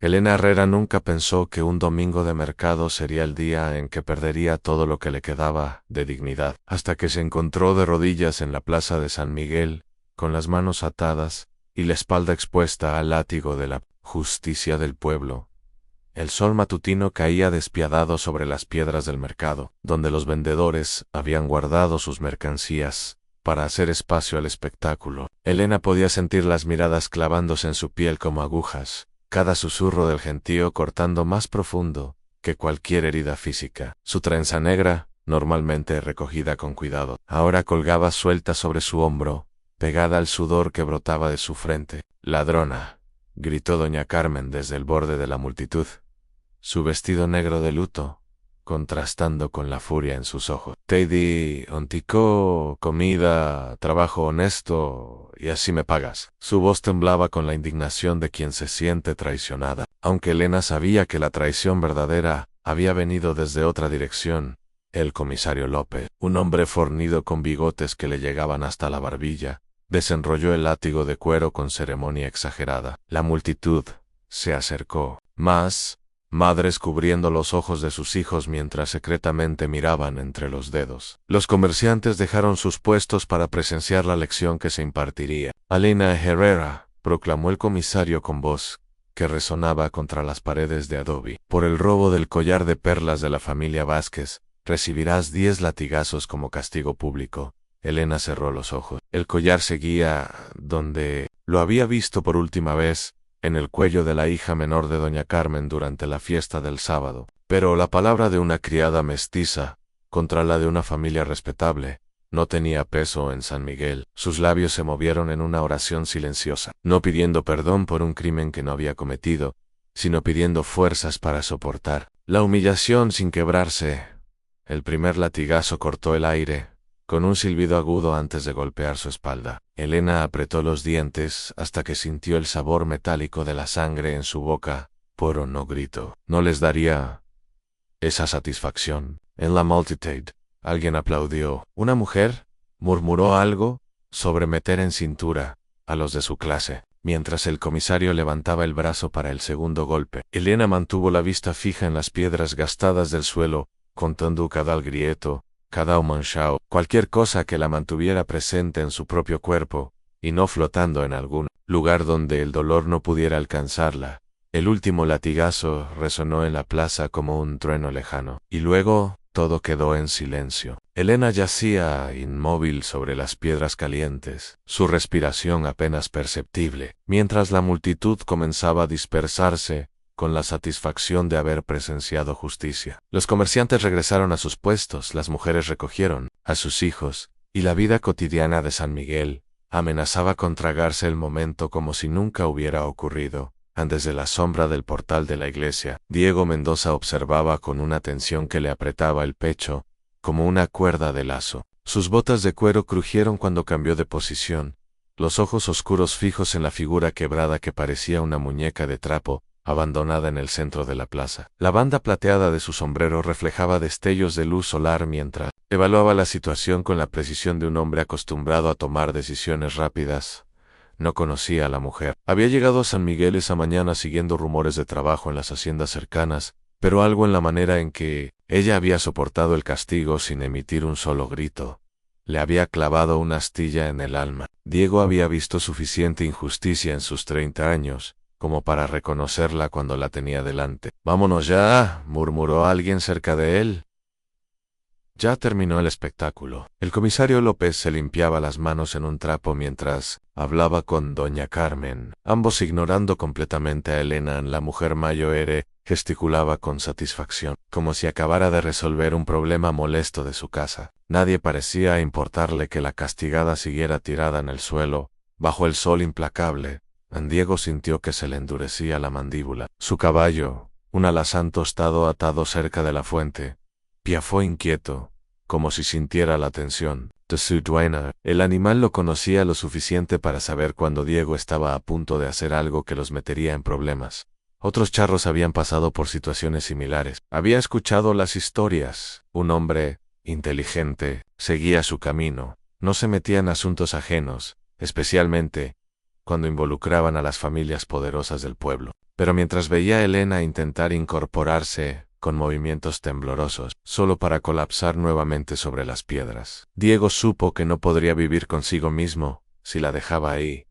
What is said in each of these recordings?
Elena Herrera nunca pensó que un domingo de mercado sería el día en que perdería todo lo que le quedaba de dignidad, hasta que se encontró de rodillas en la plaza de San Miguel, con las manos atadas y la espalda expuesta al látigo de la justicia del pueblo. El sol matutino caía despiadado sobre las piedras del mercado, donde los vendedores habían guardado sus mercancías para hacer espacio al espectáculo. Elena podía sentir las miradas clavándose en su piel como agujas, cada susurro del gentío cortando más profundo que cualquier herida física. Su trenza negra, normalmente recogida con cuidado, ahora colgaba suelta sobre su hombro, pegada al sudor que brotaba de su frente. «Ladrona», gritó doña Carmen desde el borde de la multitud, su vestido negro de luto contrastando con la furia en sus ojos. «Te di ontico, comida, trabajo honesto, y así me pagas». Su voz temblaba con la indignación de quien se siente traicionada. Aunque Elena sabía que la traición verdadera había venido desde otra dirección, el comisario López, un hombre fornido con bigotes que le llegaban hasta la barbilla, desenrolló el látigo de cuero con ceremonia exagerada. La multitud se acercó. Más madres cubriendo los ojos de sus hijos mientras secretamente miraban entre los dedos. Los comerciantes dejaron sus puestos para presenciar la lección que se impartiría. «Elena Herrera», proclamó el comisario con voz que resonaba contra las paredes de adobe, «por el robo del collar de perlas de la familia Vázquez, recibirás 10 latigazos como castigo público». Elena cerró los ojos. El collar seguía donde lo había visto por última vez, en el cuello de la hija menor de doña Carmen durante la fiesta del sábado. Pero la palabra de una criada mestiza, contra la de una familia respetable, no tenía peso en San Miguel. Sus labios se movieron en una oración silenciosa, no pidiendo perdón por un crimen que no había cometido, sino pidiendo fuerzas para soportar la humillación sin quebrarse. El primer latigazo cortó el aire, con un silbido agudo antes de golpear su espalda. Elena apretó los dientes hasta que sintió el sabor metálico de la sangre en su boca, pero no gritó. No les daría esa satisfacción. En la multitud, alguien aplaudió. Una mujer murmuró algo sobre meter en cintura a los de su clase, mientras el comisario levantaba el brazo para el segundo golpe. Elena mantuvo la vista fija en las piedras gastadas del suelo, contando cada grieto, cada manchao, cualquier cosa que la mantuviera presente en su propio cuerpo, y no flotando en algún lugar donde el dolor no pudiera alcanzarla. El último latigazo resonó en la plaza como un trueno lejano, y luego todo quedó en silencio. Elena yacía inmóvil sobre las piedras calientes, su respiración apenas perceptible, mientras la multitud comenzaba a dispersarse, con la satisfacción de haber presenciado justicia. Los comerciantes regresaron a sus puestos, las mujeres recogieron a sus hijos, y la vida cotidiana de San Miguel amenazaba con tragarse el momento como si nunca hubiera ocurrido. Desde la sombra del portal de la iglesia, Diego Mendoza observaba con una tensión que le apretaba el pecho, como una cuerda de lazo. Sus botas de cuero crujieron cuando cambió de posición, los ojos oscuros fijos en la figura quebrada que parecía una muñeca de trapo, abandonada en el centro de la plaza. La banda plateada de su sombrero reflejaba destellos de luz solar mientras evaluaba la situación con la precisión de un hombre acostumbrado a tomar decisiones rápidas. No conocía a la mujer. Había llegado a San Miguel esa mañana siguiendo rumores de trabajo en las haciendas cercanas, pero algo en la manera en que ella había soportado el castigo sin emitir un solo grito le había clavado una astilla en el alma. Diego había visto suficiente injusticia en sus 30 años, como para reconocerla cuando la tenía delante. «Vámonos ya», murmuró alguien cerca de él. Ya terminó el espectáculo. El comisario López se limpiaba las manos en un trapo mientras hablaba con doña Carmen. Ambos ignorando completamente a Elena, la mujer mayor gesticulaba con satisfacción, como si acabara de resolver un problema molesto de su casa. Nadie parecía importarle que la castigada siguiera tirada en el suelo, bajo el sol implacable. Diego sintió que se le endurecía la mandíbula. Su caballo, un alazán tostado atado cerca de la fuente, piafó inquieto, como si sintiera la tensión de su dueña. El animal lo conocía lo suficiente para saber cuando Diego estaba a punto de hacer algo que los metería en problemas. Otros charros habían pasado por situaciones similares. Había escuchado las historias. Un hombre inteligente seguía su camino. No se metía en asuntos ajenos, especialmente cuando involucraban a las familias poderosas del pueblo. Pero mientras veía a Elena intentar incorporarse, con movimientos temblorosos, solo para colapsar nuevamente sobre las piedras, Diego supo que no podría vivir consigo mismo si la dejaba ahí.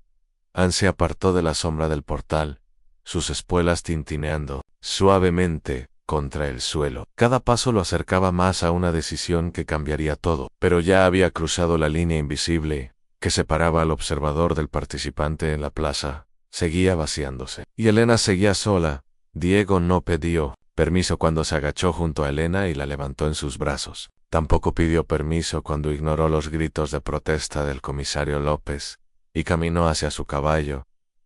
Anne se apartó de la sombra del portal, sus espuelas tintineando suavemente contra el suelo. Cada paso lo acercaba más a una decisión que cambiaría todo, pero ya había cruzado la línea invisible que separaba al observador del participante en la plaza. Seguía vaciándose. Y Elena seguía sola. Diego no pidió permiso cuando se agachó junto a Elena y la levantó en sus brazos. Tampoco pidió permiso cuando ignoró los gritos de protesta del comisario López y caminó hacia su caballo,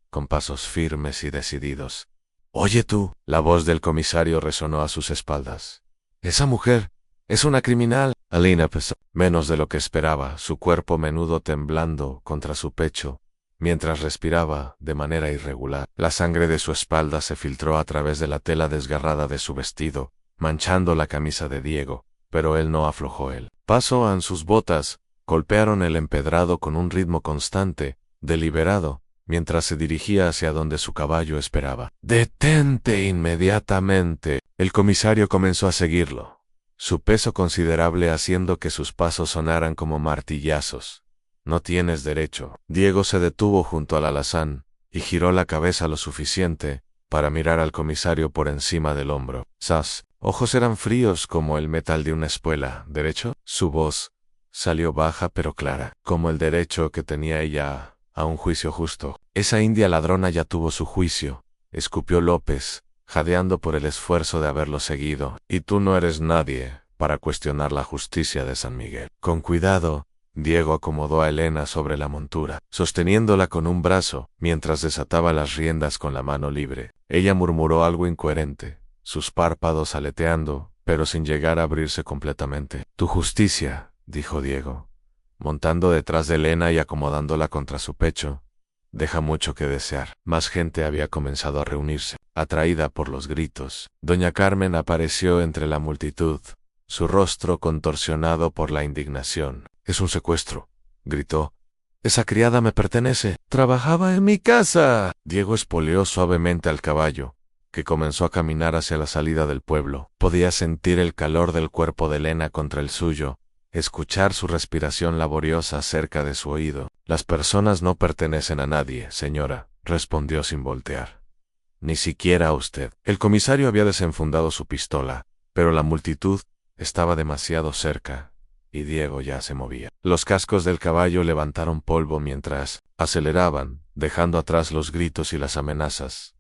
con pasos firmes y decididos. «Oye tú», la voz del comisario resonó a sus espaldas. «Esa mujer es una criminal». Elena pesó menos de lo que esperaba, su cuerpo menudo temblando contra su pecho, mientras respiraba de manera irregular. La sangre de su espalda se filtró a través de la tela desgarrada de su vestido, manchando la camisa de Diego, pero él no aflojó el paso. En sus botas golpearon el empedrado con un ritmo constante, deliberado, mientras se dirigía hacia donde su caballo esperaba. «¡Detente inmediatamente!». El comisario comenzó a seguirlo, su peso considerable haciendo que sus pasos sonaran como martillazos. «No tienes derecho». Diego se detuvo junto al alazán y giró la cabeza lo suficiente para mirar al comisario por encima del hombro. Sus ojos eran fríos como el metal de una espuela. «¿Derecho?». Su voz salió baja pero clara, como el derecho que tenía ella a un juicio justo. «Esa india ladrona ya tuvo su juicio», escupió López, jadeando por el esfuerzo de haberlo seguido. «Y tú no eres nadie para cuestionar la justicia de San Miguel». Con cuidado, Diego acomodó a Elena sobre la montura, sosteniéndola con un brazo, mientras desataba las riendas con la mano libre. Ella murmuró algo incoherente, sus párpados aleteando, pero sin llegar a abrirse completamente. «Tu justicia», dijo Diego, montando detrás de Elena y acomodándola contra su pecho, «deja mucho que desear». Más gente había comenzado a reunirse, atraída por los gritos. Doña Carmen apareció entre la multitud, su rostro contorsionado por la indignación. «Es un secuestro», gritó. «Esa criada me pertenece. Trabajaba en mi casa». Diego espoleó suavemente al caballo, que comenzó a caminar hacia la salida del pueblo. Podía sentir el calor del cuerpo de Elena contra el suyo, escuchar su respiración laboriosa cerca de su oído. «Las personas no pertenecen a nadie, señora», respondió sin voltear. «Ni siquiera a usted». El comisario había desenfundado su pistola, pero la multitud estaba demasiado cerca, y Diego ya se movía. Los cascos del caballo levantaron polvo mientras aceleraban, dejando atrás los gritos y las amenazas.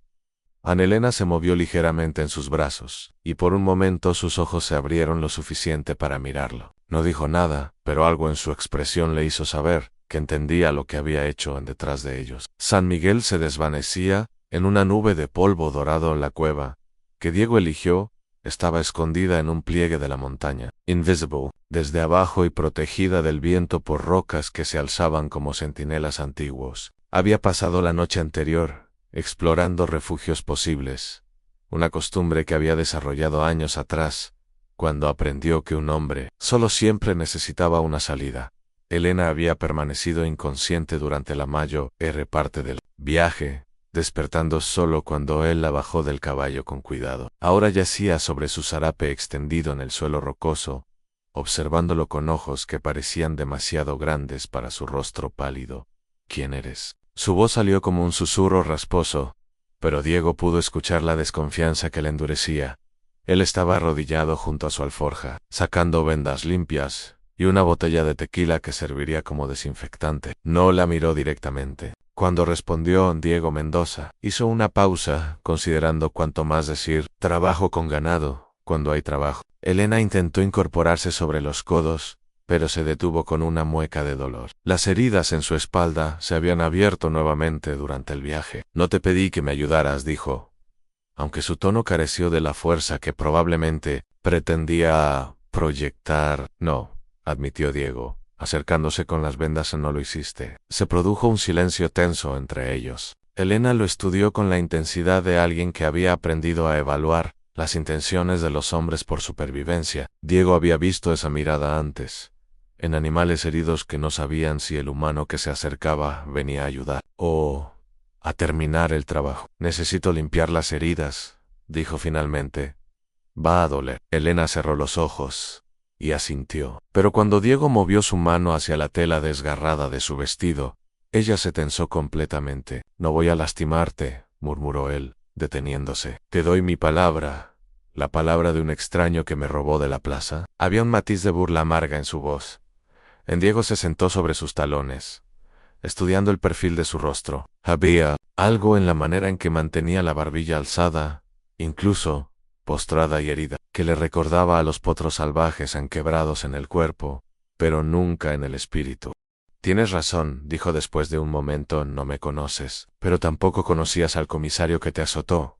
Ana Elena se movió ligeramente en sus brazos, y por un momento sus ojos se abrieron lo suficiente para mirarlo. No dijo nada, pero algo en su expresión le hizo saber que entendía lo que había hecho detrás de ellos. San Miguel se desvanecía en una nube de polvo dorado en la cueva, que Diego eligió. Estaba escondida en un pliegue de la montaña, invisible, desde abajo y protegida del viento por rocas que se alzaban como centinelas antiguos. Había pasado la noche anterior explorando refugios posibles, una costumbre que había desarrollado años atrás, cuando aprendió que un hombre solo siempre necesitaba una salida. Elena había permanecido inconsciente durante la mayor parte del viaje, despertando solo cuando él la bajó del caballo con cuidado. Ahora yacía sobre su zarape extendido en el suelo rocoso, observándolo con ojos que parecían demasiado grandes para su rostro pálido. «¿Quién eres?». Su voz salió como un susurro rasposo, pero Diego pudo escuchar la desconfianza que le endurecía. Él estaba arrodillado junto a su alforja, sacando vendas limpias y una botella de tequila que serviría como desinfectante. No la miró directamente. Cuando respondió Diego Mendoza, hizo una pausa, considerando cuánto más decir. «Trabajo con ganado, cuando hay trabajo». Elena intentó incorporarse sobre los codos, pero se detuvo con una mueca de dolor. Las heridas en su espalda se habían abierto nuevamente durante el viaje. «No te pedí que me ayudaras», dijo, aunque su tono careció de la fuerza que probablemente pretendía proyectar. «No», admitió Diego, acercándose con las vendas. «No lo hiciste». Se produjo un silencio tenso entre ellos. Elena lo estudió con la intensidad de alguien que había aprendido a evaluar las intenciones de los hombres por supervivencia. Diego había visto esa mirada antes, en animales heridos que no sabían si el humano que se acercaba venía a ayudar o a terminar el trabajo. Necesito limpiar las heridas, dijo finalmente. Va a doler. Elena cerró los ojos y asintió. Pero cuando Diego movió su mano hacia la tela desgarrada de su vestido, ella se tensó completamente. No voy a lastimarte, murmuró él, deteniéndose. Te doy mi palabra, la palabra de un extraño que me robó de la plaza. Había un matiz de burla amarga en su voz. Diego se sentó sobre sus talones, estudiando el perfil de su rostro. Había algo en la manera en que mantenía la barbilla alzada, incluso postrada y herida, que le recordaba a los potros salvajes enquebrados en el cuerpo, pero nunca en el espíritu. Tienes razón, dijo después de un momento, no me conoces, pero tampoco conocías al comisario que te azotó,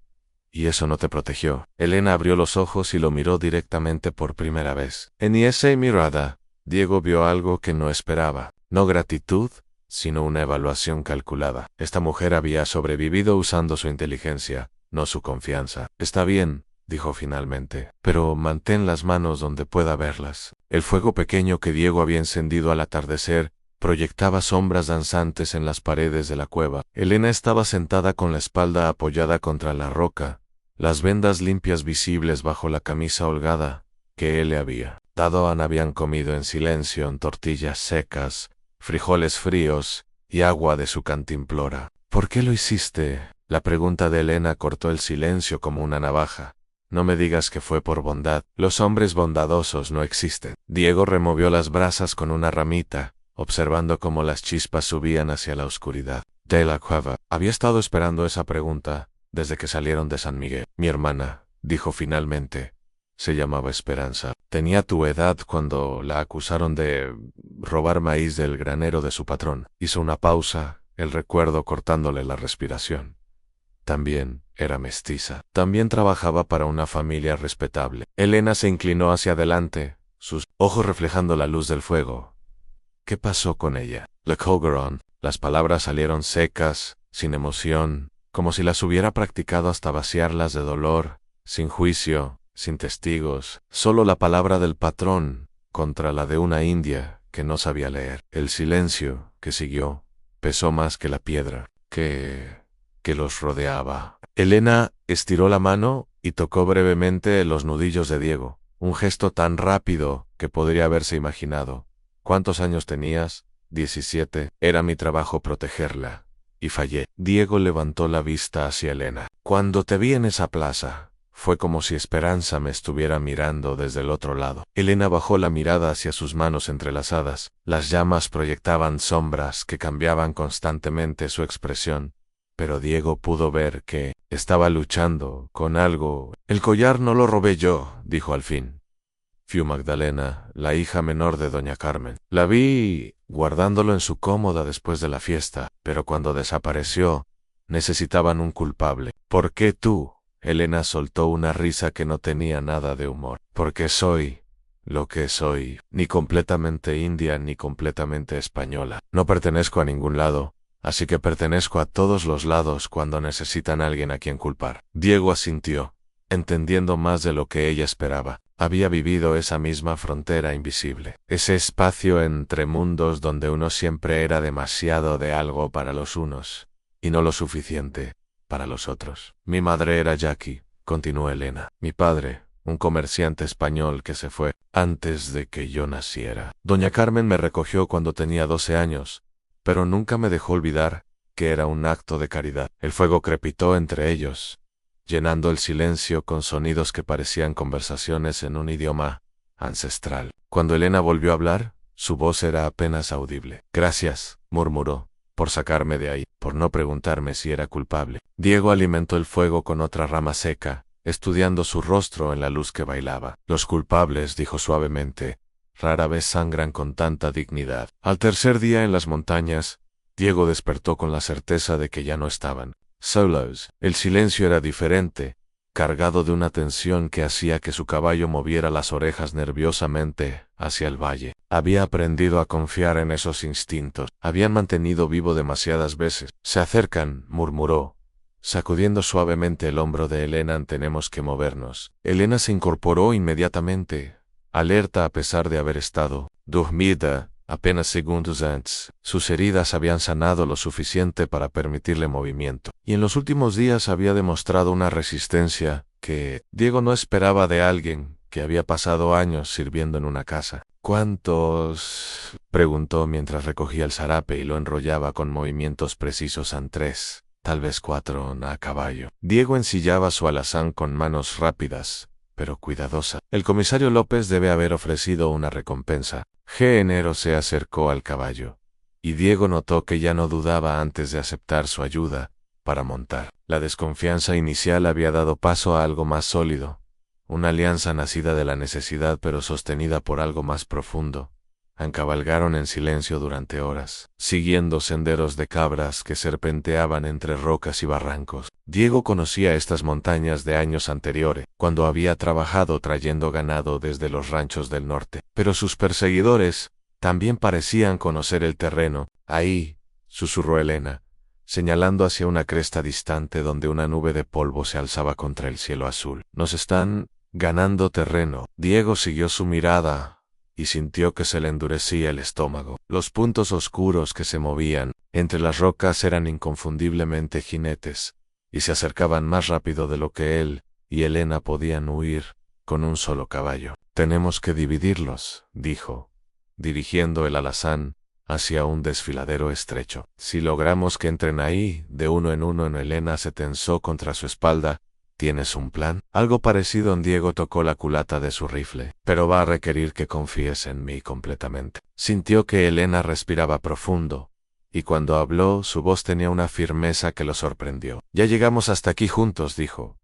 y eso no te protegió. Elena abrió los ojos y lo miró directamente por primera vez. En esa mirada, Diego vio algo que no esperaba, no gratitud, sino una evaluación calculada. Esta mujer había sobrevivido usando su inteligencia, no su confianza. Está bien, dijo finalmente, pero mantén las manos donde pueda verlas. El fuego pequeño que Diego había encendido al atardecer proyectaba sombras danzantes en las paredes de la cueva. Elena estaba sentada con la espalda apoyada contra la roca, las vendas limpias visibles bajo la camisa holgada que él le había dado. Habían comido en silencio en tortillas secas, frijoles fríos y agua de su cantimplora. ¿Por qué lo hiciste? La pregunta de Elena cortó el silencio como una navaja. No me digas que fue por bondad. Los hombres bondadosos no existen. Diego removió las brasas con una ramita, observando cómo las chispas subían hacia la oscuridad de la cueva. Había estado esperando esa pregunta desde que salieron de San Miguel. Mi hermana, dijo finalmente, se llamaba Esperanza. Tenía tu edad cuando la acusaron de robar maíz del granero de su patrón. Hizo una pausa, el recuerdo cortándole la respiración. También era mestiza. También trabajaba para una familia respetable. Elena se inclinó hacia adelante, sus ojos reflejando la luz del fuego. ¿Qué pasó con ella? Le Colgaron. Las palabras salieron secas, sin emoción, como si las hubiera practicado hasta vaciarlas de dolor, sin juicio, sin testigos, solo la palabra del patrón contra la de una india que no sabía leer. El silencio que siguió pesó más que la piedra que los rodeaba. Elena estiró la mano y tocó brevemente los nudillos de Diego, un gesto tan rápido que podría haberse imaginado. ¿Cuántos años tenías? 17. Era mi trabajo protegerla, y fallé. Diego levantó la vista hacia Elena. Cuando te vi en esa plaza, fue como si Esperanza me estuviera mirando desde el otro lado. Elena bajó la mirada hacia sus manos entrelazadas. Las llamas proyectaban sombras que cambiaban constantemente su expresión, pero Diego pudo ver que estaba luchando con algo. El collar no lo robé yo, dijo al fin. Fue Magdalena, la hija menor de doña Carmen. La vi guardándolo en su cómoda después de la fiesta, pero cuando desapareció, necesitaban un culpable. ¿Por qué tú? Elena soltó una risa que no tenía nada de humor. Porque soy lo que soy, ni completamente india ni completamente española. No pertenezco a ningún lado, así que pertenezco a todos los lados cuando necesitan a alguien a quien culpar. Diego asintió, entendiendo más de lo que ella esperaba. Había vivido esa misma frontera invisible, ese espacio entre mundos donde uno siempre era demasiado de algo para los unos, y no lo suficiente para los otros. Mi madre era Jackie, continuó Elena. Mi padre, un comerciante español que se fue antes de que yo naciera. Doña Carmen me recogió cuando tenía 12 años, pero nunca me dejó olvidar que era un acto de caridad. El fuego crepitó entre ellos, llenando el silencio con sonidos que parecían conversaciones en un idioma ancestral. Cuando Elena volvió a hablar, su voz era apenas audible. Gracias, murmuró, por sacarme de ahí, por no preguntarme si era culpable. Diego alimentó el fuego con otra rama seca, estudiando su rostro en la luz que bailaba. Los culpables, dijo suavemente, rara vez sangran con tanta dignidad. Al tercer día en las montañas, Diego despertó con la certeza de que ya no estaban solos. El silencio era diferente, cargado de una tensión que hacía que su caballo moviera las orejas nerviosamente hacia el valle. Había aprendido a confiar en esos instintos. Habían mantenido vivo demasiadas veces. Se acercan, murmuró, sacudiendo suavemente el hombro de Elena. Tenemos que movernos. Elena se incorporó inmediatamente, alerta a pesar de haber estado dormida Apenas segundos antes, sus heridas habían sanado lo suficiente para permitirle movimiento, y en los últimos días había demostrado una resistencia que Diego no esperaba de alguien que había pasado años sirviendo en una casa. ¿Cuántos? Preguntó mientras recogía el zarape y lo enrollaba con movimientos precisos en 3, tal vez 4 a caballo. Diego ensillaba su alazán con manos rápidas, pero cuidadosa. El comisario López debe haber ofrecido una recompensa. Enero se acercó al caballo, y Diego notó que ya no dudaba antes de aceptar su ayuda para montar. La desconfianza inicial había dado paso a algo más sólido, una alianza nacida de la necesidad pero sostenida por algo más profundo. Cabalgaron en silencio durante horas, siguiendo senderos de cabras que serpenteaban entre rocas y barrancos. Diego conocía estas montañas de años anteriores, cuando había trabajado trayendo ganado desde los ranchos del norte. Pero sus perseguidores también parecían conocer el terreno. Ahí, susurró Elena, señalando hacia una cresta distante donde una nube de polvo se alzaba contra el cielo azul. Nos están ganando terreno. Diego siguió su mirada y sintió que se le endurecía el estómago. Los puntos oscuros que se movían entre las rocas eran inconfundiblemente jinetes, y se acercaban más rápido de lo que él y Elena podían huir con un solo caballo. Tenemos que dividirlos, dijo, dirigiendo el alazán hacia un desfiladero estrecho. Si logramos que entren ahí, de uno en uno, Elena se tensó contra su espalda. ¿Tienes un plan? Algo parecido. Diego tocó la culata de su rifle. Pero va a requerir que confíes en mí completamente. Sintió que Elena respiraba profundo, y cuando habló, su voz tenía una firmeza que lo sorprendió. Ya llegamos hasta aquí juntos, dijo.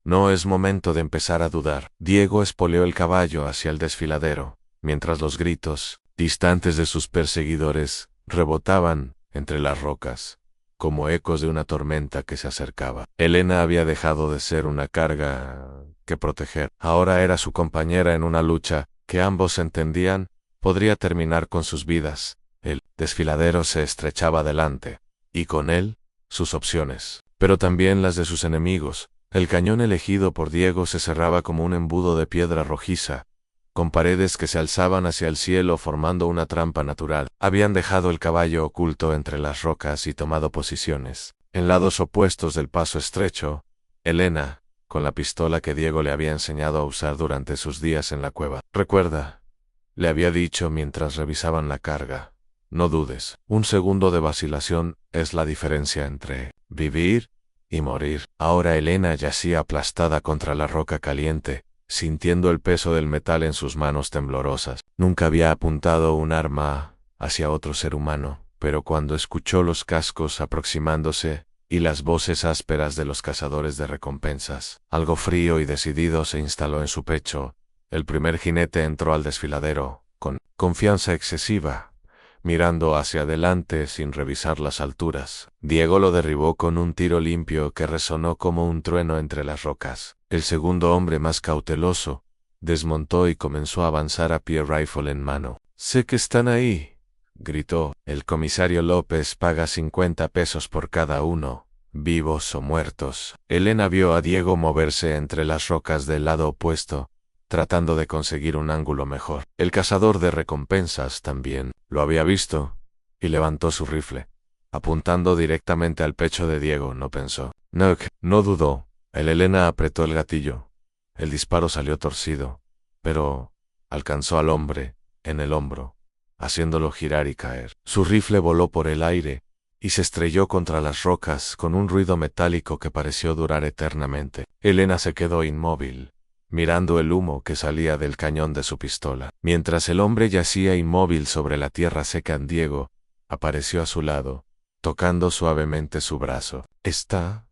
No es momento de empezar a dudar. Diego espoleó el caballo hacia el desfiladero, mientras los gritos, distantes de sus perseguidores, rebotaban entre las rocas, como ecos de una tormenta que se acercaba. Elena había dejado de ser una carga que proteger. Ahora era su compañera en una lucha que ambos entendían podría terminar con sus vidas. El desfiladero se estrechaba delante, y con él, sus opciones, pero también las de sus enemigos. El cañón elegido por Diego se cerraba como un embudo de piedra rojiza, con paredes que se alzaban hacia el cielo formando una trampa natural. Habían dejado el caballo oculto entre las rocas y tomado posiciones. En lados opuestos del paso estrecho, Elena, con la pistola que Diego le había enseñado a usar durante sus días en la cueva. Recuerda, le había dicho mientras revisaban la carga, no dudes. Un segundo de vacilación es la diferencia entre vivir y morir. Ahora Elena yacía aplastada contra la roca caliente, sintiendo el peso del metal en sus manos temblorosas. Nunca había apuntado un arma hacia otro ser humano, pero cuando escuchó los cascos aproximándose y las voces ásperas de los cazadores de recompensas, algo frío y decidido se instaló en su pecho. El primer jinete entró al desfiladero, con confianza excesiva, mirando hacia adelante sin revisar las alturas. Diego lo derribó con un tiro limpio que resonó como un trueno entre las rocas. El segundo hombre, más cauteloso, desmontó y comenzó a avanzar a pie, rifle en mano. «Sé que están ahí», gritó. «El comisario López paga 50 pesos por cada uno, vivos o muertos». Elena vio a Diego moverse entre las rocas del lado opuesto, tratando de conseguir un ángulo mejor. El cazador de recompensas también lo había visto, y levantó su rifle, apuntando directamente al pecho de Diego. No pensó. No dudó. Elena apretó el gatillo. El disparo salió torcido, pero alcanzó al hombre en el hombro, haciéndolo girar y caer. Su rifle voló por el aire y se estrelló contra las rocas con un ruido metálico que pareció durar eternamente. Elena se quedó inmóvil, mirando el humo que salía del cañón de su pistola. Mientras el hombre yacía inmóvil sobre la tierra seca, Diego apareció a su lado, tocando suavemente su brazo. ¿Está?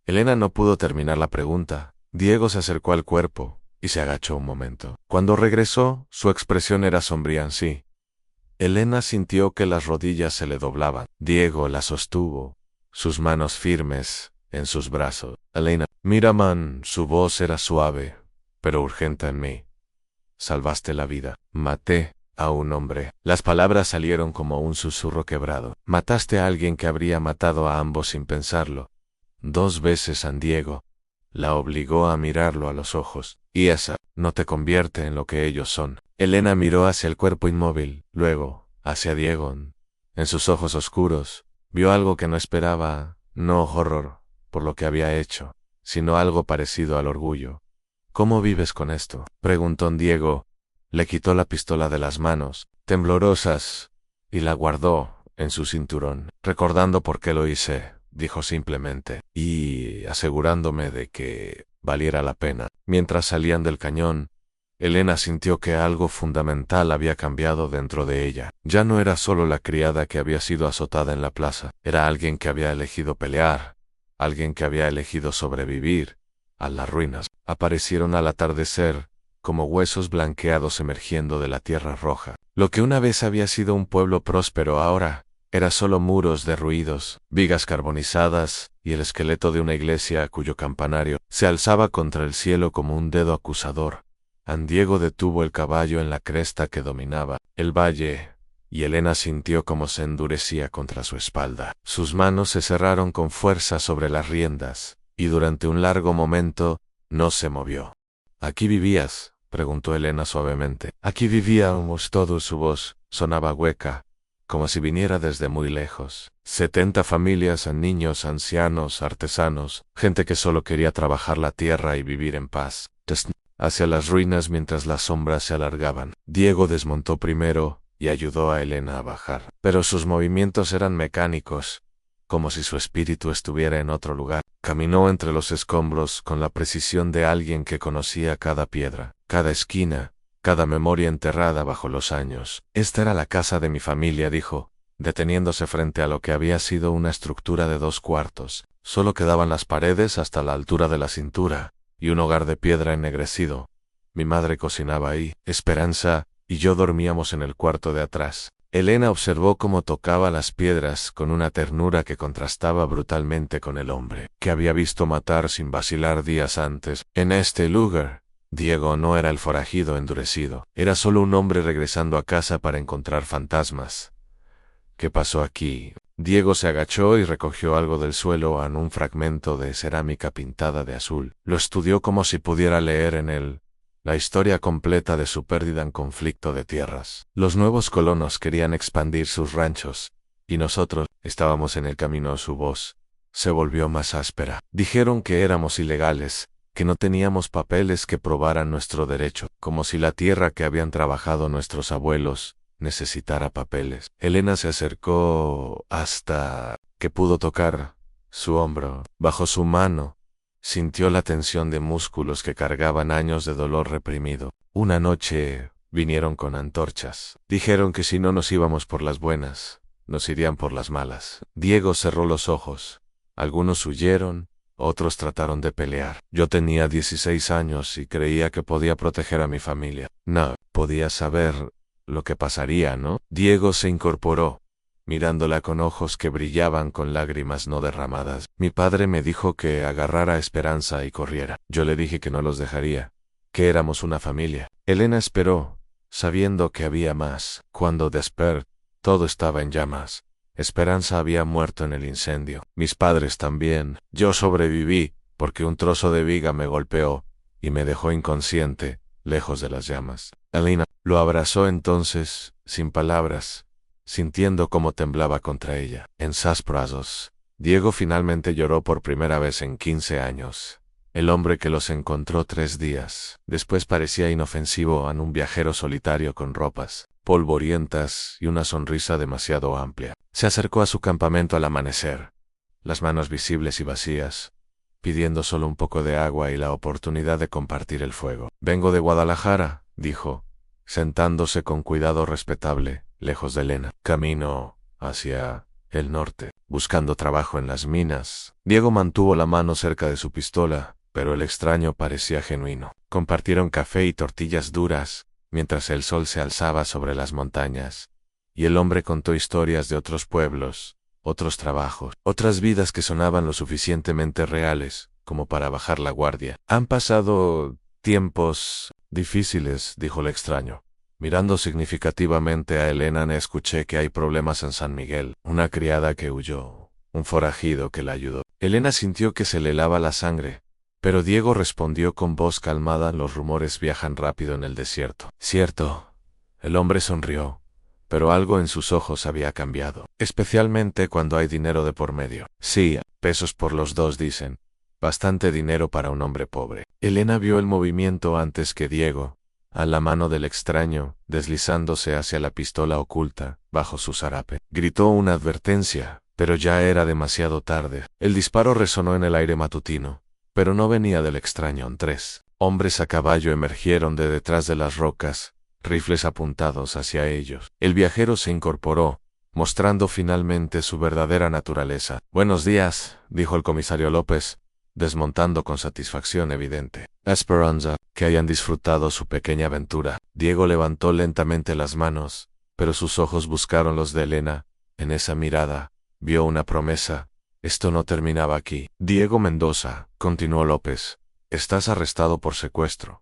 Elena no pudo terminar la pregunta. Diego se acercó al cuerpo y se agachó un momento. Cuando regresó, su expresión era sombría. Sí. Elena sintió que las rodillas se le doblaban. Diego la sostuvo, sus manos firmes en sus brazos. «Elena, mira, man», su voz era suave, pero urgente. «En mí salvaste la vida. Maté a un hombre». Las palabras salieron como un susurro quebrado. «Mataste a alguien que habría matado a ambos sin pensarlo. 2 veces». San Diego la obligó a mirarlo a los ojos. Y esa no te convierte en lo que ellos son. Elena miró hacia el cuerpo inmóvil, luego hacia Diego. En sus ojos oscuros vio algo que no esperaba, no horror por lo que había hecho, sino algo parecido al orgullo. ¿Cómo vives con esto?, preguntó Diego. Le quitó la pistola de las manos, temblorosas, y la guardó en su cinturón. Recordando por qué lo hice, dijo simplemente, y asegurándome de que valiera la pena. Mientras salían del cañón, Elena sintió que algo fundamental había cambiado dentro de ella. Ya no era solo la criada que había sido azotada en la plaza, era alguien que había elegido pelear, alguien que había elegido sobrevivir a las ruinas. Aparecieron al atardecer, como huesos blanqueados emergiendo de la tierra roja. Lo que una vez había sido un pueblo próspero ahora era solo muros derruidos, vigas carbonizadas y el esqueleto de una iglesia cuyo campanario se alzaba contra el cielo como un dedo acusador. Diego detuvo el caballo en la cresta que dominaba el valle, y Elena sintió cómo se endurecía contra su espalda. Sus manos se cerraron con fuerza sobre las riendas, y durante un largo momento no se movió. ¿Aquí vivías?, preguntó Elena suavemente. Aquí vivíamos todos. Su voz sonaba hueca, como si viniera desde muy lejos. 70 familias, niños, ancianos, artesanos, gente que solo quería trabajar la tierra y vivir en paz. Hacia las ruinas mientras las sombras se alargaban. Diego desmontó primero y ayudó a Elena a bajar. Pero sus movimientos eran mecánicos, como si su espíritu estuviera en otro lugar. Caminó entre los escombros con la precisión de alguien que conocía cada piedra, cada esquina, cada memoria enterrada bajo los años. Esta era la casa de mi familia, dijo, deteniéndose frente a lo que había sido una estructura de 2 cuartos. Solo quedaban las paredes hasta la altura de la cintura, y un hogar de piedra ennegrecido. Mi madre cocinaba ahí, Esperanza y yo dormíamos en el cuarto de atrás. Elena observó cómo tocaba las piedras con una ternura que contrastaba brutalmente con el hombre que había visto matar sin vacilar días antes. En este lugar, Diego no era el forajido endurecido, era solo un hombre regresando a casa para encontrar fantasmas. ¿Qué pasó aquí? Diego se agachó y recogió algo del suelo en un fragmento de cerámica pintada de azul. Lo estudió como si pudiera leer en él la historia completa de su pérdida en conflicto de tierras. Los nuevos colonos querían expandir sus ranchos, y nosotros estábamos en el camino. Su voz se volvió más áspera. Dijeron que éramos ilegales, que no teníamos papeles que probaran nuestro derecho, como si la tierra que habían trabajado nuestros abuelos necesitara papeles. Elena se acercó hasta que pudo tocar su hombro. Bajo su mano sintió la tensión de músculos que cargaban años de dolor reprimido. Una noche vinieron con antorchas. Dijeron que si no nos íbamos por las buenas, nos irían por las malas. Diego cerró los ojos. Algunos huyeron, otros trataron de pelear. Yo tenía 16 años y creía que podía proteger a mi familia. No, podía saber lo que pasaría, ¿no? Diego se incorporó, mirándola con ojos que brillaban con lágrimas no derramadas. Mi padre me dijo que agarrara a Esperanza y corriera. Yo le dije que no los dejaría, que éramos una familia. Elena esperó, sabiendo que había más. Cuando despertó, todo estaba en llamas. Esperanza había muerto en el incendio. Mis padres también. Yo sobreviví, porque un trozo de viga me golpeó y me dejó inconsciente, lejos de las llamas. Elena lo abrazó entonces, sin palabras, sintiendo cómo temblaba contra ella. En sus brazos, Diego finalmente lloró por primera vez en 15 años. El hombre que los encontró 3 días después parecía inofensivo en un viajero solitario con ropas polvorientas y una sonrisa demasiado amplia. Se acercó a su campamento al amanecer, las manos visibles y vacías, pidiendo solo un poco de agua y la oportunidad de compartir el fuego. Vengo de Guadalajara, dijo, sentándose con cuidado respetable, lejos de Elena. Camino hacia el norte, buscando trabajo en las minas. Diego mantuvo la mano cerca de su pistola, pero el extraño parecía genuino. Compartieron café y tortillas duras, mientras el sol se alzaba sobre las montañas, y el hombre contó historias de otros pueblos, otros trabajos, otras vidas que sonaban lo suficientemente reales como para bajar la guardia. Han pasado tiempos difíciles, dijo el extraño. Mirando significativamente a Elena, escuché que hay problemas en San Miguel. Una criada que huyó, un forajido que la ayudó. Elena sintió que se le helaba la sangre, Pero Diego respondió con voz calmada: los rumores viajan rápido en el desierto. Cierto. El hombre sonrió, pero algo en sus ojos había cambiado, especialmente cuando hay dinero de por medio. Sí, pesos por los dos, dicen. Bastante dinero para un hombre pobre. Elena vio el movimiento antes que Diego, a la mano del extraño, deslizándose hacia la pistola oculta, bajo su zarape. Gritó una advertencia, pero ya era demasiado tarde. El disparo resonó en el aire matutino, pero no venía del extraño. 3 hombres a caballo emergieron de detrás de las rocas, rifles apuntados hacia ellos. El viajero se incorporó, mostrando finalmente su verdadera naturaleza. «Buenos días», dijo el comisario López, desmontando con satisfacción evidente. «Esperanza, que hayan disfrutado su pequeña aventura». Diego levantó lentamente las manos, pero sus ojos buscaron los de Elena. En esa mirada, vio una promesa. Esto no terminaba aquí. «Diego Mendoza», continuó López, «estás arrestado por secuestro,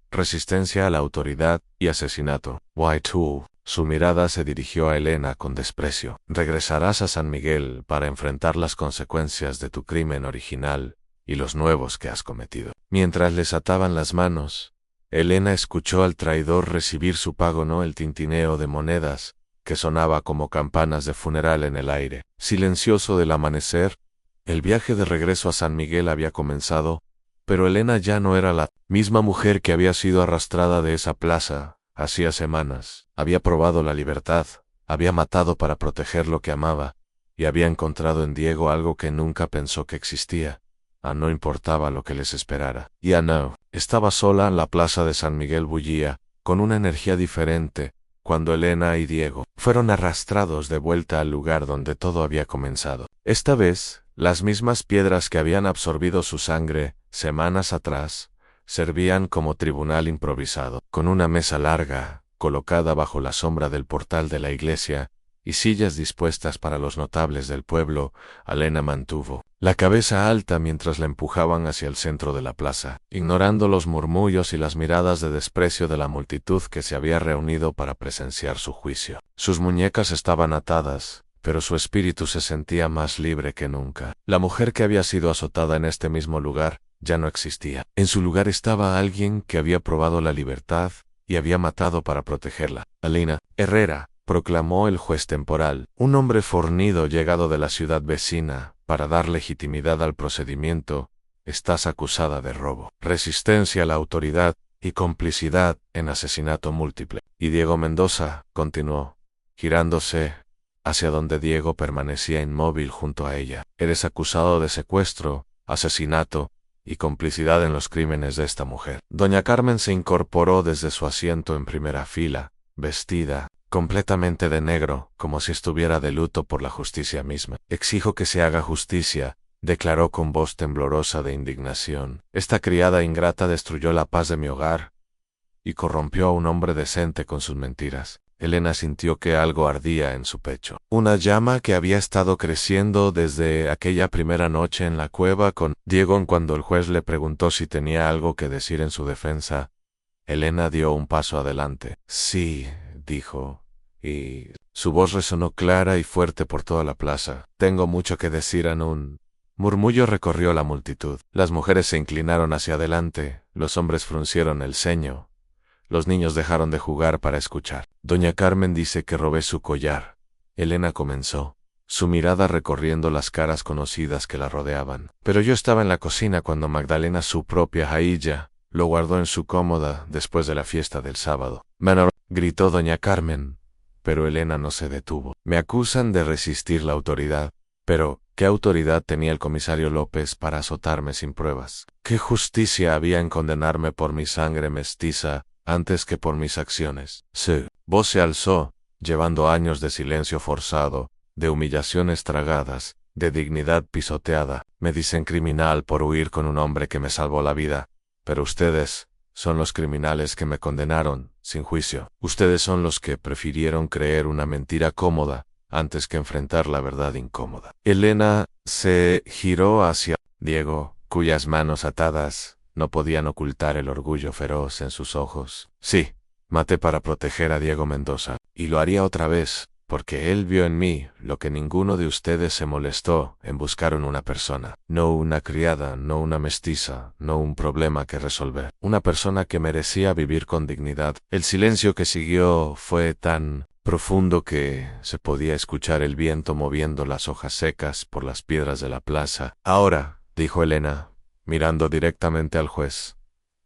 resistencia a la autoridad y asesinato». «Why tú?» Su mirada se dirigió a Elena con desprecio. «Regresarás a San Miguel para enfrentar las consecuencias de tu crimen original y los nuevos que has cometido». Mientras les ataban las manos, Elena escuchó al traidor recibir su pago, no el tintineo de monedas, que sonaba como campanas de funeral en el aire silencioso del amanecer. El viaje de regreso a San Miguel había comenzado, pero Elena ya no era la misma mujer que había sido arrastrada de esa plaza hacía semanas. Había probado la libertad, había matado para proteger lo que amaba, y había encontrado en Diego algo que nunca pensó que existía. No importaba lo que les esperara. Ya no. Estaba sola. La plaza de San Miguel bullía, con una energía diferente, cuando Elena y Diego fueron arrastrados de vuelta al lugar donde todo había comenzado. Esta vez, las mismas piedras que habían absorbido su sangre semanas atrás servían como tribunal improvisado, con una mesa larga, colocada bajo la sombra del portal de la iglesia, y sillas dispuestas para los notables del pueblo. Elena mantuvo la cabeza alta mientras la empujaban hacia el centro de la plaza, ignorando los murmullos y las miradas de desprecio de la multitud que se había reunido para presenciar su juicio. Sus muñecas estaban atadas, pero su espíritu se sentía más libre que nunca. La mujer que había sido azotada en este mismo lugar ya no existía. En su lugar estaba alguien que había probado la libertad y había matado para protegerla. «Elena Herrera», proclamó el juez temporal, un hombre fornido llegado de la ciudad vecina para dar legitimidad al procedimiento, «estás acusada de robo, resistencia a la autoridad y complicidad en asesinato múltiple». «Y Diego Mendoza», continuó, girándose hacia donde Diego permanecía inmóvil junto a ella, «eres acusado de secuestro, asesinato y complicidad en los crímenes de esta mujer». Doña Carmen se incorporó desde su asiento en primera fila, vestida completamente de negro, como si estuviera de luto por la justicia misma. «Exijo que se haga justicia», declaró con voz temblorosa de indignación. «Esta criada ingrata destruyó la paz de mi hogar y corrompió a un hombre decente con sus mentiras». Elena sintió que algo ardía en su pecho. Una llama que había estado creciendo desde aquella primera noche en la cueva con Diego. Cuando el juez le preguntó si tenía algo que decir en su defensa, Elena dio un paso adelante. «Sí», dijo, y su voz resonó clara y fuerte por toda la plaza. «Tengo mucho que decir en un...». Murmullo recorrió la multitud. Las mujeres se inclinaron hacia adelante, los hombres fruncieron el ceño. Los niños dejaron de jugar para escuchar. «Doña Carmen dice que robé su collar», Elena comenzó, su mirada recorriendo las caras conocidas que la rodeaban. «Pero yo estaba en la cocina cuando Magdalena, su propia Jailla, lo guardó en su cómoda después de la fiesta del sábado». «Menor», gritó doña Carmen, pero Elena no se detuvo. «Me acusan de resistir la autoridad. Pero, ¿qué autoridad tenía el comisario López para azotarme sin pruebas? ¿Qué justicia había en condenarme por mi sangre mestiza antes que por mis acciones?» Su voz se alzó, llevando años de silencio forzado, de humillaciones tragadas, de dignidad pisoteada. «Me dicen criminal por huir con un hombre que me salvó la vida, pero ustedes son los criminales que me condenaron sin juicio. Ustedes son los que prefirieron creer una mentira cómoda antes que enfrentar la verdad incómoda». Elena se giró hacia Diego, cuyas manos atadas no podían ocultar el orgullo feroz en sus ojos. «Sí, maté para proteger a Diego Mendoza, y lo haría otra vez», porque él vio en mí lo que ninguno de ustedes se molestó en buscar en una persona. No una criada, no una mestiza, no un problema que resolver. Una persona que merecía vivir con dignidad. El silencio que siguió fue tan profundo que se podía escuchar el viento moviendo las hojas secas por las piedras de la plaza. Ahora, dijo Elena, mirando directamente al juez,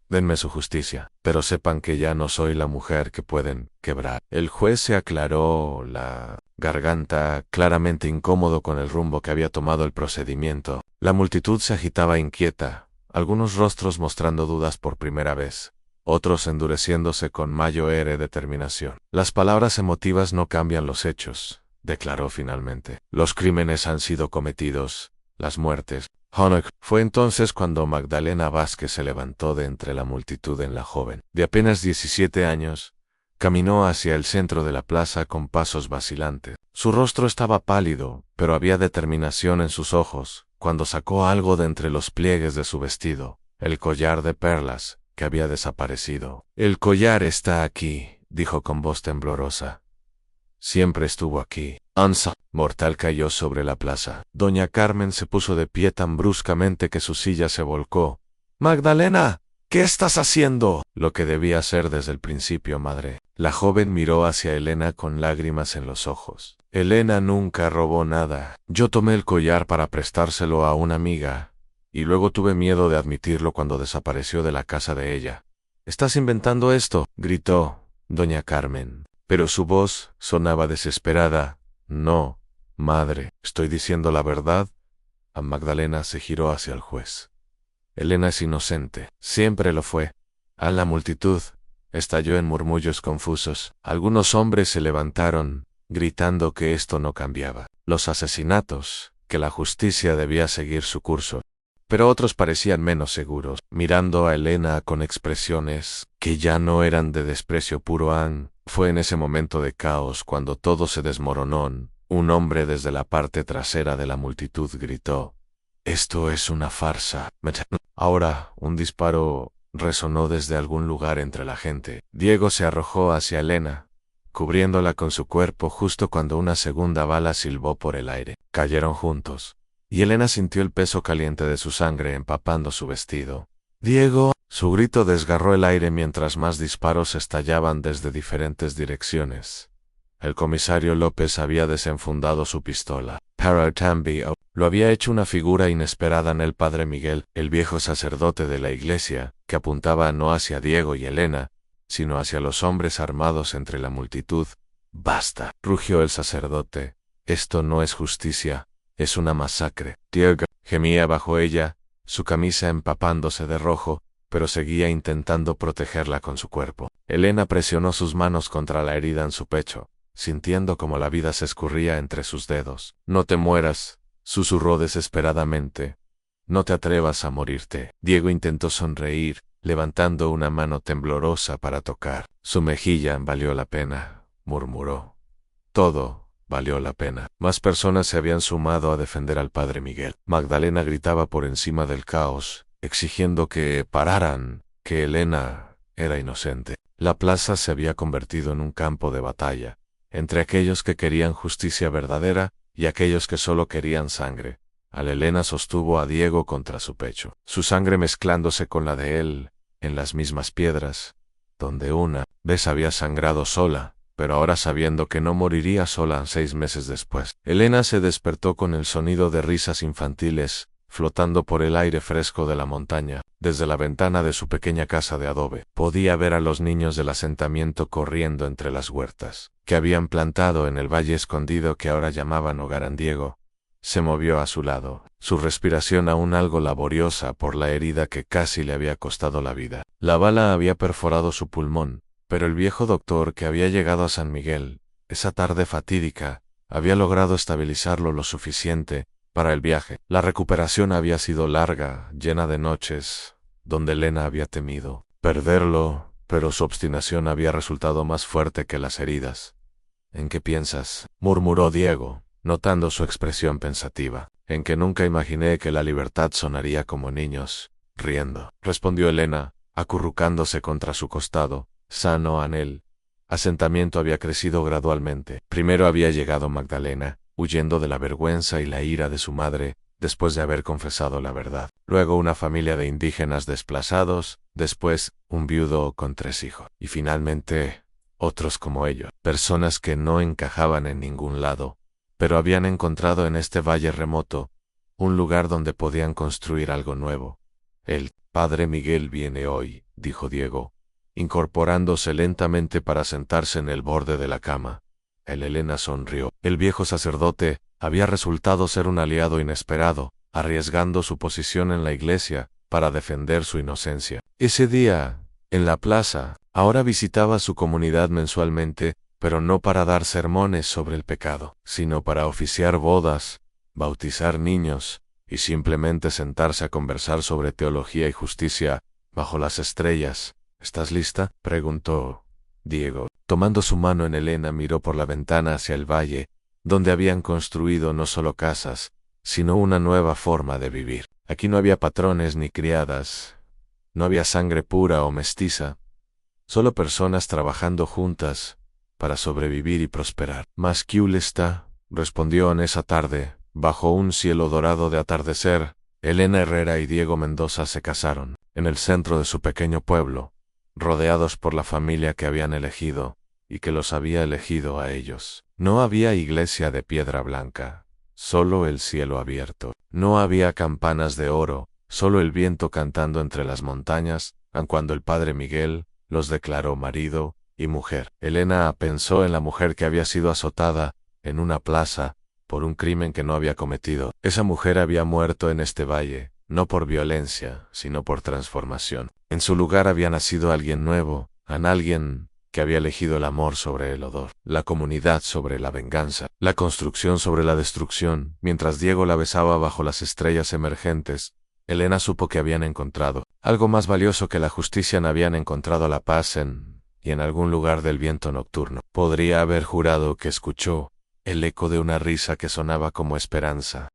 denme su justicia, pero sepan que ya no soy la mujer que pueden quebrar. El juez se aclaró la garganta, claramente incómodo con el rumbo que había tomado el procedimiento. La multitud se agitaba inquieta, algunos rostros mostrando dudas por primera vez, otros endureciéndose con mayor determinación. Las palabras emotivas no cambian los hechos, declaró finalmente. Los crímenes han sido cometidos, las muertes. Fue entonces cuando Magdalena Vázquez se levantó de entre la multitud en la joven, de apenas 17 años, caminó hacia el centro de la plaza con pasos vacilantes. Su rostro estaba pálido, pero había determinación en sus ojos, cuando sacó algo de entre los pliegues de su vestido, el collar de perlas, que había desaparecido. El collar está aquí, dijo con voz temblorosa. Siempre estuvo aquí. Ansa. Mortal cayó sobre la plaza. Doña Carmen se puso de pie tan bruscamente que su silla se volcó. Magdalena, ¿qué estás haciendo? Lo que debía hacer desde el principio, madre. La joven miró hacia Elena con lágrimas en los ojos. Elena nunca robó nada. Yo tomé el collar para prestárselo a una amiga, y luego tuve miedo de admitirlo cuando desapareció de la casa de ella. ¿Estás inventando esto?, gritó doña Carmen. Pero su voz sonaba desesperada. No, madre, estoy diciendo la verdad. A Magdalena se giró hacia el juez. Elena es inocente, siempre lo fue. A la multitud estalló en murmullos confusos. Algunos hombres se levantaron, gritando que esto no cambiaba. Los asesinatos, que la justicia debía seguir su curso. Pero otros parecían menos seguros, mirando a Elena con expresiones que ya no eran de desprecio puro. Fue en ese momento de caos cuando todo se desmoronó. Un hombre desde la parte trasera de la multitud gritó: «Esto es una farsa». Ahora, un disparo resonó desde algún lugar entre la gente. Diego se arrojó hacia Elena, cubriéndola con su cuerpo justo cuando una segunda bala silbó por el aire. Cayeron juntos, y Elena sintió el peso caliente de su sangre empapando su vestido. «Diego». Su grito desgarró el aire mientras más disparos estallaban desde diferentes direcciones. El comisario López había desenfundado su pistola. Pero también lo había hecho una figura inesperada en el padre Miguel, el viejo sacerdote de la iglesia, que apuntaba no hacia Diego y Elena, sino hacia los hombres armados entre la multitud. «Basta», rugió el sacerdote. «Esto no es justicia, es una masacre». Diego gemía bajo ella, su camisa empapándose de rojo, pero seguía intentando protegerla con su cuerpo. Elena presionó sus manos contra la herida en su pecho, sintiendo como la vida se escurría entre sus dedos. «No te mueras», susurró desesperadamente. «No te atrevas a morirte». Diego intentó sonreír, levantando una mano temblorosa para tocar su mejilla. «Valió la pena», murmuró. «Todo valió la pena». Más personas se habían sumado a defender al padre Miguel. Magdalena gritaba por encima del caos, exigiendo que pararan, que Elena era inocente. La plaza se había convertido en un campo de batalla, entre aquellos que querían justicia verdadera y aquellos que solo querían sangre. Elena sostuvo a Diego contra su pecho, su sangre mezclándose con la de él, en las mismas piedras, donde una vez había sangrado sola, pero ahora sabiendo que no moriría sola 6 meses después. Elena se despertó con el sonido de risas infantiles, flotando por el aire fresco de la montaña. Desde la ventana de su pequeña casa de adobe, podía ver a los niños del asentamiento corriendo entre las huertas, que habían plantado en el valle escondido que ahora llamaban Hogar Diego. Se movió a su lado, su respiración aún algo laboriosa por la herida que casi le había costado la vida. La bala había perforado su pulmón, pero el viejo doctor que había llegado a San Miguel, esa tarde fatídica, había logrado estabilizarlo lo suficiente para el viaje. La recuperación había sido larga, llena de noches, donde Elena había temido perderlo, pero su obstinación había resultado más fuerte que las heridas. «¿En qué piensas?», murmuró Diego, notando su expresión pensativa. «En que nunca imaginé que la libertad sonaría como niños, riendo», respondió Elena, acurrucándose contra su costado. «Sano anhel. asentamiento había crecido gradualmente. Primero había llegado Magdalena, huyendo de la vergüenza y la ira de su madre, después de haber confesado la verdad. Luego una familia de indígenas desplazados, después un viudo con 3 hijos. Y finalmente, otros como ellos, personas que no encajaban en ningún lado, pero habían encontrado en este valle remoto un lugar donde podían construir algo nuevo. El Padre Miguel viene hoy, dijo Diego, incorporándose lentamente para sentarse en el borde de la cama. Elena sonrió. El viejo sacerdote había resultado ser un aliado inesperado, arriesgando su posición en la iglesia para defender su inocencia. Ese día, en la plaza, ahora visitaba su comunidad mensualmente, pero no para dar sermones sobre el pecado, sino para oficiar bodas, bautizar niños y simplemente sentarse a conversar sobre teología y justicia bajo las estrellas. ¿Estás lista?, preguntó Diego. Tomando su mano en Elena, miró por la ventana hacia el valle, donde habían construido no solo casas, sino una nueva forma de vivir. Aquí no había patrones ni criadas, no había sangre pura o mestiza, solo personas trabajando juntas para sobrevivir y prosperar. «Masquiul está», respondió en esa tarde, bajo un cielo dorado de atardecer. Elena Herrera y Diego Mendoza se casaron, en el centro de su pequeño pueblo, rodeados por la familia que habían elegido, y que los había elegido a ellos. No había iglesia de piedra blanca, solo el cielo abierto. No había campanas de oro, solo el viento cantando entre las montañas, aun cuando el Padre Miguel los declaró marido y mujer. Elena pensó en la mujer que había sido azotada en una plaza por un crimen que no había cometido. Esa mujer había muerto en este valle, no por violencia, sino por transformación. En su lugar había nacido alguien nuevo, alguien que había elegido el amor sobre el odor, la comunidad sobre la venganza, la construcción sobre la destrucción. Mientras Diego la besaba bajo las estrellas emergentes, Elena supo que habían encontrado algo más valioso que la justicia. Habían encontrado la paz y en algún lugar del viento nocturno. Podría haber jurado que escuchó el eco de una risa que sonaba como esperanza.